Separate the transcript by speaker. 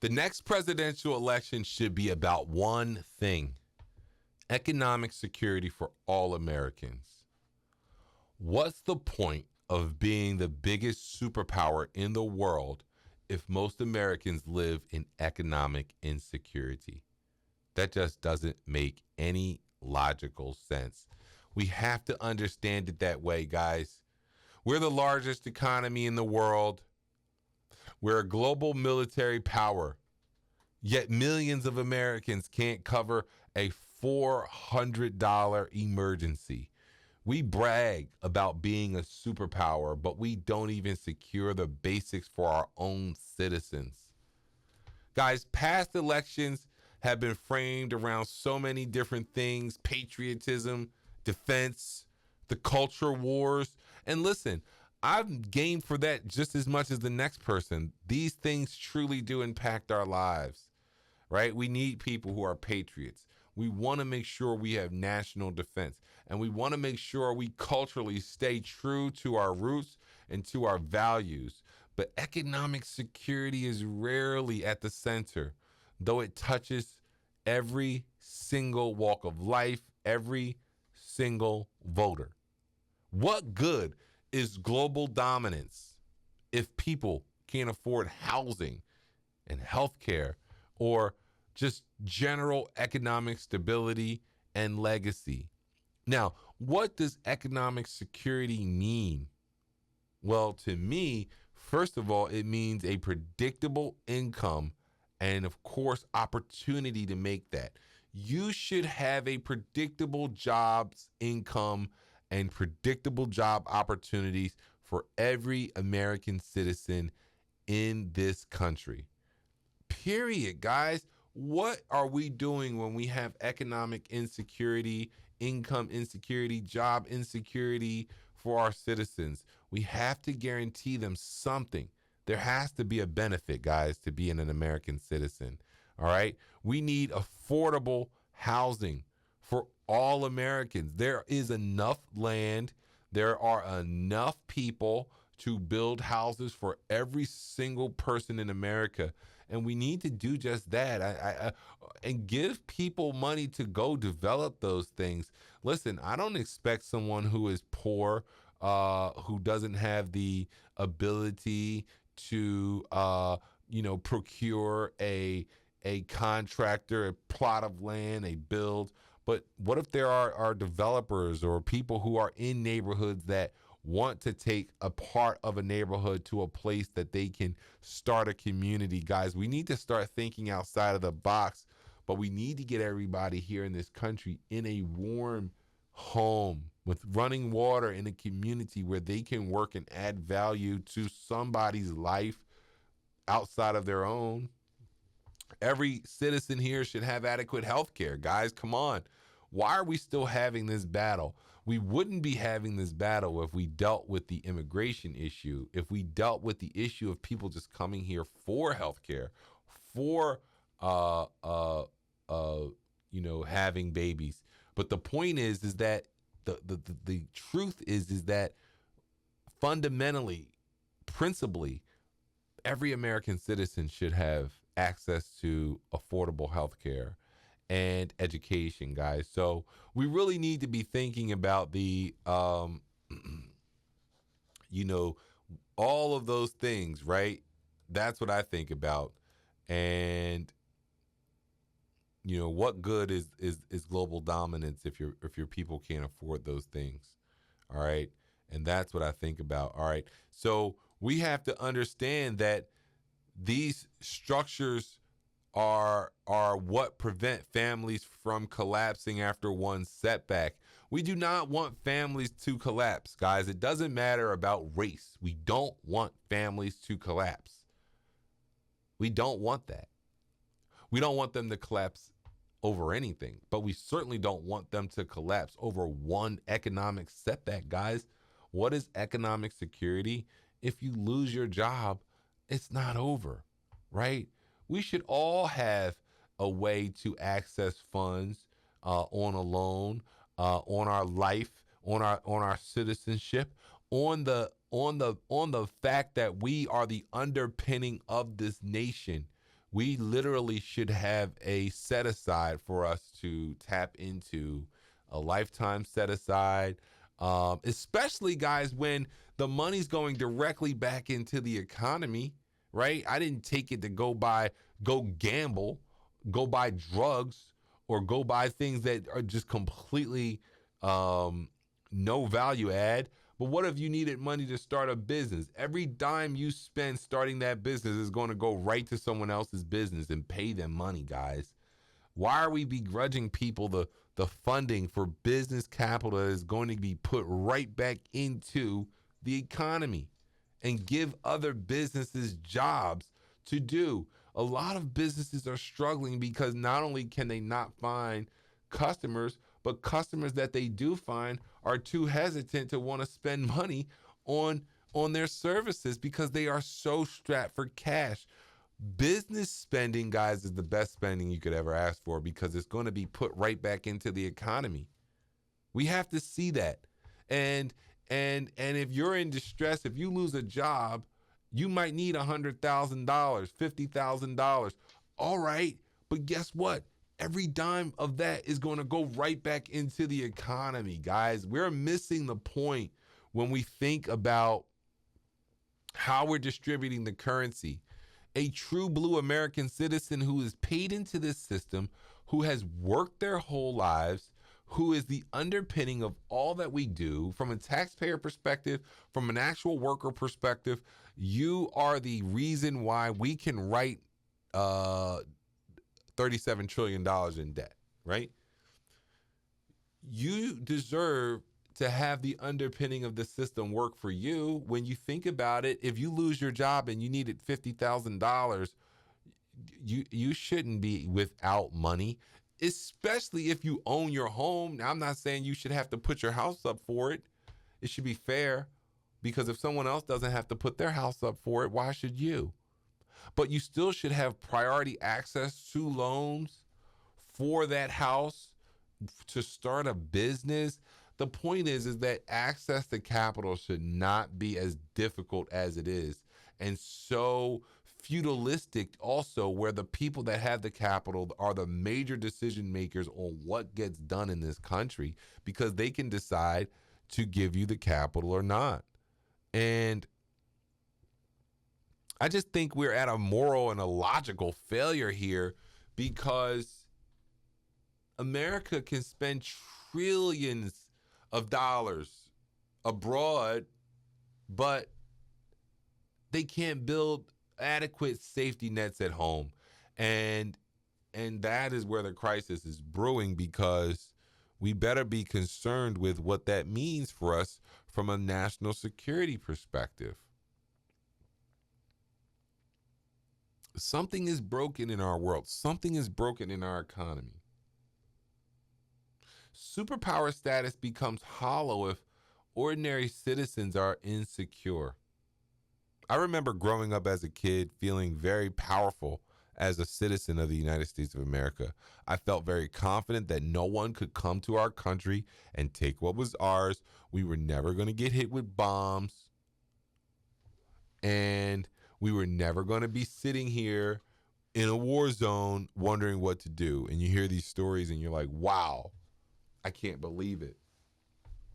Speaker 1: The next presidential election should be about one thing: economic security for all Americans. What's the point of being the biggest superpower in the world if most Americans live in economic insecurity? That just doesn't make any logical sense. We have to understand it that way, guys. We're the largest economy in the world. We're a global military power. Yet millions of Americans can't cover a $400 emergency. We brag about being a superpower, but we don't even secure the basics for our own citizens. Guys, past elections have been framed around so many different things: patriotism, defense, the culture wars. And listen, I'm game for that just as much as the next person. These things truly do impact our lives, right? We need people who are patriots. We want to make sure we have national defense, and we want to make sure we culturally stay true to our roots and to our values. But economic security is rarely at the center, though it touches every single walk of life, every single voter. What good is global dominance if people can't afford housing and healthcare, or just general economic stability and legacy? Now, what does economic security mean? Well, to me, first of all, it means a predictable income and, of course, opportunity to make that. You should have a predictable jobs income and predictable job opportunities for every American citizen in this country. Period, guys. What are we doing when we have economic insecurity, income insecurity, job insecurity for our citizens? We have to guarantee them something. There has to be a benefit, guys, to being an American citizen. All right. We need affordable housing for all Americans. There is enough land. There are enough people to build houses for every single person in America. And we need to do just that, and give people money to go develop those things. Listen, I don't expect someone who is poor, who doesn't have the ability to, procure a contractor, a plot of land, a build. But what if there are developers or people who are in neighborhoods that want to take a part of a neighborhood to a place that they can start a community? Guys, we need to start thinking outside of the box, but we need to get everybody here in this country in a warm home with running water, in a community where they can work and add value to somebody's life outside of their own. Every citizen here should have adequate health care. Guys, come on. Why are we still having this battle? We wouldn't be having this battle if we dealt with the immigration issue, if we dealt with the issue of people just coming here for health care, for having babies. But the point is that the truth is that fundamentally, principally, every American citizen should have access to affordable health care and education, guys. So we really need to be thinking about the, all of those things, right? That's what I think about. And, what good is global dominance if your people can't afford those things? All right. And that's what I think about. All right. So we have to understand that these structures are what prevent families from collapsing after one setback. We do not want families to collapse, guys. It doesn't matter about race. We don't want families to collapse. We don't want that. We don't want them to collapse over anything, but we certainly don't want them to collapse over one economic setback, guys. What is economic security? If you lose your job, it's not over, right? We should all have a way to access funds on a loan, on our life, on our citizenship, on the fact that we are the underpinning of this nation. We literally should have a set aside for us to tap into, a lifetime set aside, especially guys when the money's going directly back into the economy, right? I didn't take it to go gamble, go buy drugs, or go buy things that are just completely no value add. But what if you needed money to start a business? Every dime you spend starting that business is going to go right to someone else's business and pay them money, guys. Why are we begrudging people the funding for business capital that is going to be put right back into the economy and give other businesses jobs to do? A lot of businesses are struggling because not only can they not find customers, but customers that they do find are too hesitant to want to spend money on their services because they are so strapped for cash. Business spending, guys, is the best spending you could ever ask for because it's going to be put right back into the economy. We have to see that. And if you're in distress, if you lose a job, you might need $100,000, $50,000. All right, but guess what? Every dime of that is going to go right back into the economy, guys. We're missing the point when we think about how we're distributing the currency. A true blue American citizen who is paid into this system, who has worked their whole lives, who is the underpinning of all that we do from a taxpayer perspective, from an actual worker perspective. You are the reason why we can write $37 trillion in debt, right? You deserve to have the underpinning of the system work for you. When you think about it, if you lose your job and you needed $50,000, you shouldn't be without money, especially if you own your home. Now, I'm not saying you should have to put your house up for it. It should be fair, because if someone else doesn't have to put their house up for it, why should you? But you still should have priority access to loans for that house to start a business. The point is that access to capital should not be as difficult as it is, and so feudalistic also, where the people that have the capital are the major decision makers on what gets done in this country, because they can decide to give you the capital or not. And I just think we're at a moral and a logical failure here, because America can spend trillions of dollars abroad, but they can't build adequate safety nets at home. And that is where the crisis is brewing, because we better be concerned with what that means for us from a national security perspective. Something is broken in our world. Something is broken in our economy. Superpower status becomes hollow if ordinary citizens are insecure. I remember growing up as a kid feeling very powerful as a citizen of the United States of America. I felt very confident that no one could come to our country and take what was ours. We were never going to get hit with bombs. And we were never going to be sitting here in a war zone wondering what to do. And you hear these stories and you're like, wow, I can't believe it.